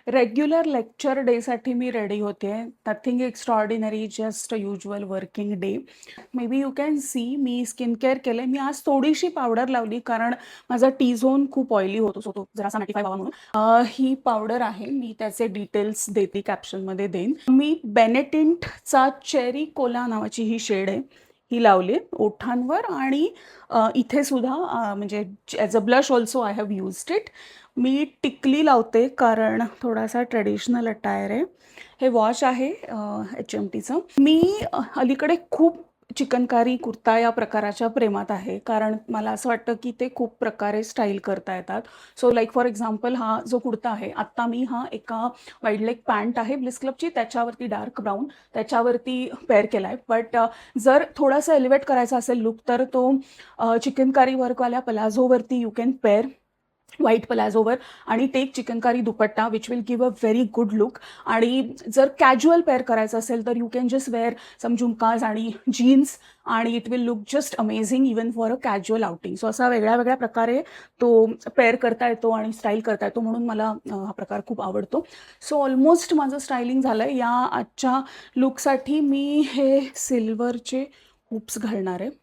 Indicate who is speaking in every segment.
Speaker 1: Regular lecture डेसाठी मी ready होते. Nothing extraordinary, just a usual working day. May be you can see me skin care केलं. मी आज थोडीशी powder लावली कारण माझा टी झोन खूप ऑइली होतो, सो तो जरासा मॅटिफाय व्हावा म्हणून. ही पावडर आहे, मी त्याचे डिटेल्स देते, कॅप्शनमध्ये देईन. मी बेनेटिंटचा चेरी कोला नावाची ही शेड आहे, ही लावली ओठांवर आणि इथे सुद्धा म्हणजे as a blush also I have used it. मी टिकली लावते कारण थोडासा ट्रेडिशनल अटायर आहे. हे वॉश आहे HMTचं. मी अलीकडे खूप चिकनकारी कुर्ता या प्रकाराच्या प्रेमात आहे कारण मला असं वाटतं की ते खूप प्रकारे स्टाईल करता येतात. सो लाईक फॉर एक्झाम्पल हा जो कुर्ता आहे, आत्ता मी हा एका वाईड लेग पॅन्ट आहे ब्लिस क्लबची, त्याच्यावरती डार्क ब्राऊन त्याच्यावरती पेअर केला आहे. बट जर थोडासा एलिव्हेट करायचा असेल लुक तर तो चिकनकारी वर्कवाल्या पलाझोवरती यू कॅन पेअर, व्हाईट पलाझोवर, आणि take chikankari dupatta which will give a very good look. आणि जर कॅज्युअल पेअर करायचं असेल तर you can just wear some jhumkas आणि जीन्स आणि it will look just amazing even for a casual outing. So असा वेगळ्या वेगळ्या प्रकारे तो पेअर करता येतो आणि स्टाईल करता येतो, म्हणून मला हा प्रकार खूप आवडतो. सो ऑलमोस्ट माझं स्टायलिंग झालं आहे. या आजच्या लुकसाठी मी हे सिल्वरचे हुप्स घालणार आहे.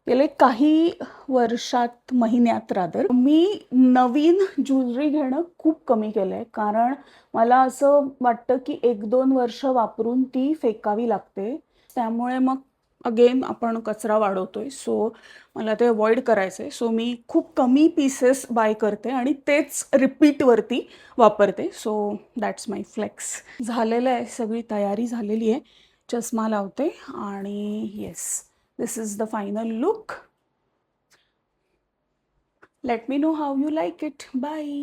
Speaker 1: गेले काही वर्षात, महिन्यात रादर, मी नवीन ज्वेलरी घेणं खूप कमी केलं आहे कारण मला असं वाटतं की 1-2 वर्ष वापरून ती फेकावी लागते. त्यामुळे मग अगेन आपण कचरा वाढवतोय. सो मला ते अवॉइड करायचं आहे. सो मी खूप कमी पीसेस बाय करते आणि तेच रिपीटवरती वापरते. So that's my flex. झालेलं आहे, सगळी तयारी झालेली आहे. चष्मा लावते आणि yes, this is the final look. Let me know how you like it. Bye.